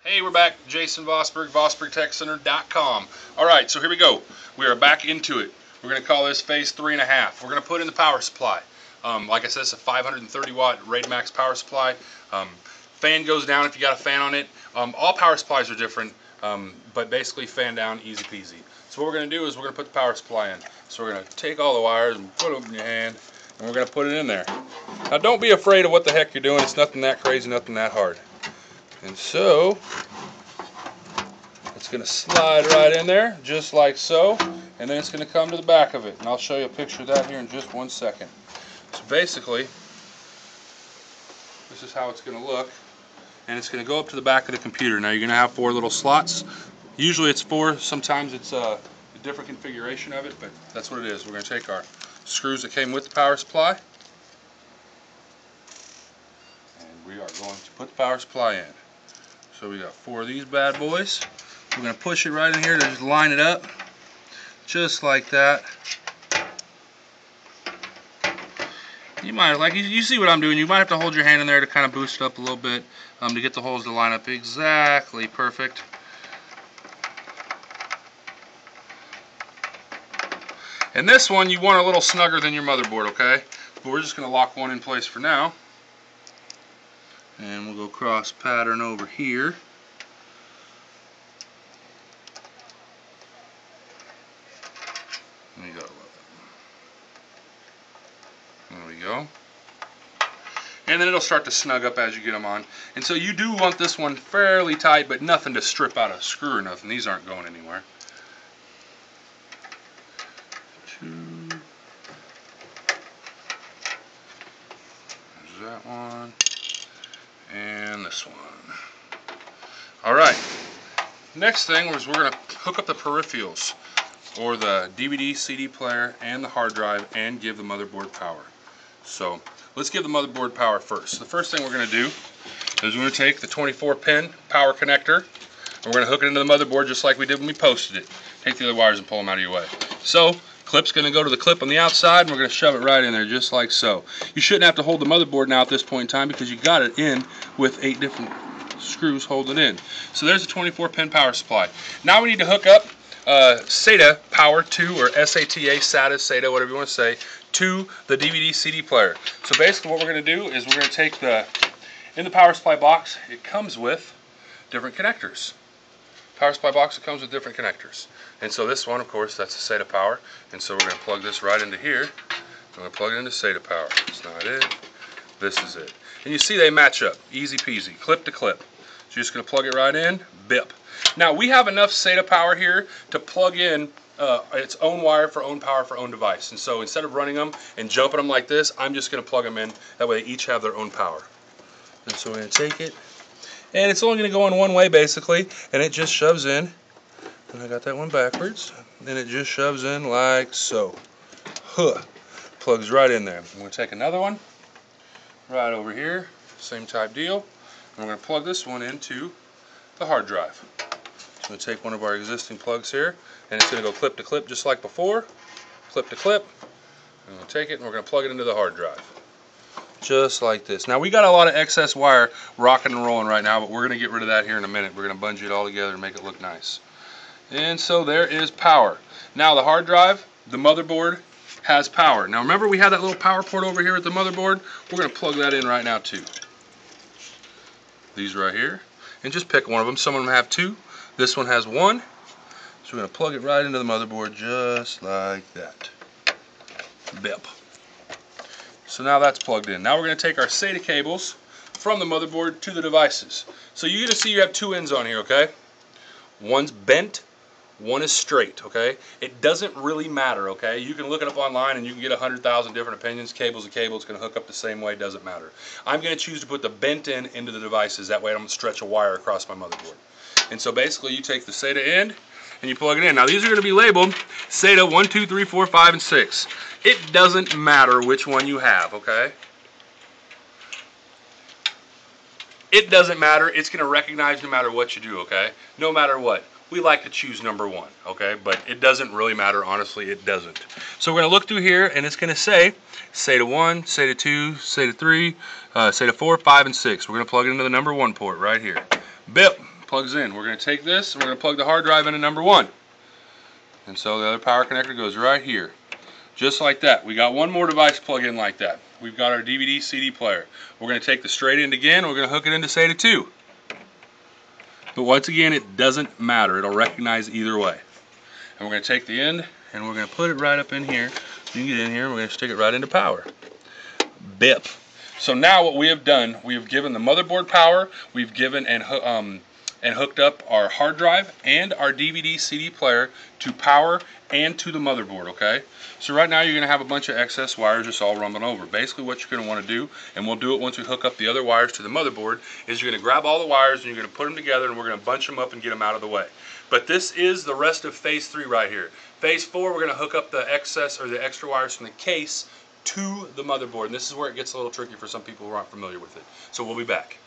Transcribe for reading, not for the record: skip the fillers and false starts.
Hey, we're back. Jason Vosberg, VosbergTechCenter.com. Alright, so here we go. We are back into it. We're going to call this phase 3.5. We're going to put in the power supply. Like I said, it's a 530 watt Raid Max power supply. Fan goes down if you got a fan on it. All power supplies are different, but basically fan down, easy peasy. So what we're going to do is we're going to put the power supply in. So we're going to take all the wires and put them in your hand, and we're going to put it in there. Now don't be afraid of what the heck you're doing. It's nothing that crazy, nothing that hard. And so it's going to slide right in there, just like so, and then it's going to come to the back of it. And I'll show you a picture of that here in just 1 second. So basically, this is how it's going to look, and it's going to go up to the back of the computer. Now you're going to have 4 little slots. Usually it's 4, sometimes it's a different configuration of it, but that's what it is. We're going to take our screws that came with the power supply, and we are going to put the power supply in. So we got 4 of these bad boys. We're going to push it right in here to just line it up, just like that. You might, like you see what I'm doing, you might have to hold your hand in there to kind of boost it up a little bit to get the holes to line up exactly perfect. And this one you want a little snugger than your motherboard, okay? But we're just going to lock one in place for now. And we'll go cross pattern over here. There you go. There we go. And then it'll start to snug up as you get them on. And so you do want this one fairly tight, but nothing to strip out a screw or nothing. These aren't going anywhere. 2. There's that one. And this one. Alright, next thing is we're going to hook up the peripherals, or the DVD, CD player, and the hard drive, and give the motherboard power. So let's give the motherboard power first. The first thing we're going to do is we're going to take the 24-pin power connector, and we're going to hook it into the motherboard just like we did when we posted it. Take the other wires and pull them out of your way. So clip's going to go to the clip on the outside, and we're going to shove it right in there just like so. You shouldn't have to hold the motherboard now at this point in time because you got it in with 8 different screws holding it in. So there's a 24-pin power supply. Now we need to hook up SATA power to, or SATA, SATA, whatever you want to say, to the DVD CD player. So basically what we're going to do is we're going to take in the power supply box, it comes with different connectors. Power supply box, it comes with different connectors. And so this one, of course, that's the SATA power. And so we're going to plug this right into here. I'm going to plug it into SATA power. It's not it. This is it. And you see they match up. Easy peasy. Clip to clip. So you're just going to plug it right in. Bip. Now we have enough SATA power here to plug in its own wire for own power for own device. And so instead of running them and jumping them like this, I'm just going to plug them in. That way they each have their own power. And so we're going to take it. And it's only going to go in one way basically. And it just shoves in. And I got that one backwards. Then it just shoves in like so. Huh. Plugs right in there. I'm going to take another one right over here. Same type deal. And we're going to plug this one into the hard drive. So I'm going to take one of our existing plugs here, and it's going to go clip to clip just like before. Clip to clip. I'm going to take it and we're going to plug it into the hard drive. Just like this. Now we got a lot of excess wire rocking and rolling right now, but we're going to get rid of that here in a minute. We're going to bungee it all together and make it look nice. And so there is power. Now the hard drive, the motherboard, has power. Now remember we had that little power port over here at the motherboard? We're going to plug that in right now too. These right here. And just pick one of them. Some of them have 2. This one has 1. So we're going to plug it right into the motherboard just like that. Bip. So now that's plugged in. Now we're going to take our SATA cables from the motherboard to the devices. So you're going to see you have 2 ends on here, okay? One's bent, one is straight, okay? It doesn't really matter, okay? You can look it up online and you can get 100,000 different opinions. Cable's a cable, it's going to hook up the same way, doesn't matter. I'm going to choose to put the bent end into the devices. That way I don't stretch a wire across my motherboard. And so basically you take the SATA end and you plug it in. Now these are going to be labeled SATA 1, 2, 3, 4, 5, and 6. It doesn't matter which one you have, okay? It doesn't matter. It's going to recognize no matter what you do, okay? No matter what. We like to choose number 1, okay? But it doesn't really matter. Honestly, it doesn't. So we're going to look through here, and it's going to say SATA 1, SATA 2, SATA 3, SATA 4, 5, and 6. We're going to plug it into the number 1 port right here. Bip. plugs in. We're going to take this and we're going to plug the hard drive into number 1. And so the other power connector goes right here. Just like that. We got one more device plug in like that. We've got our DVD CD player. We're going to take the straight end again. We're going to hook it into SATA 2. But once again, it doesn't matter. It'll recognize either way. And we're going to take the end and we're going to put it right up in here. You can get in here and we're going to stick it right into power. Bip. So now what we have done, we have given the motherboard power, we've given and hooked up our hard drive and our DVD CD player to power and to the motherboard, okay? So right now you're going to have a bunch of excess wires just all rumbling over. Basically what you're going to want to do, and we'll do it once we hook up the other wires to the motherboard, is you're going to grab all the wires and you're going to put them together and we're going to bunch them up and get them out of the way. But this is the rest of phase 3 right here. Phase 4, we're going to hook up the excess or the extra wires from the case to the motherboard. And this is where it gets a little tricky for some people who aren't familiar with it. So we'll be back.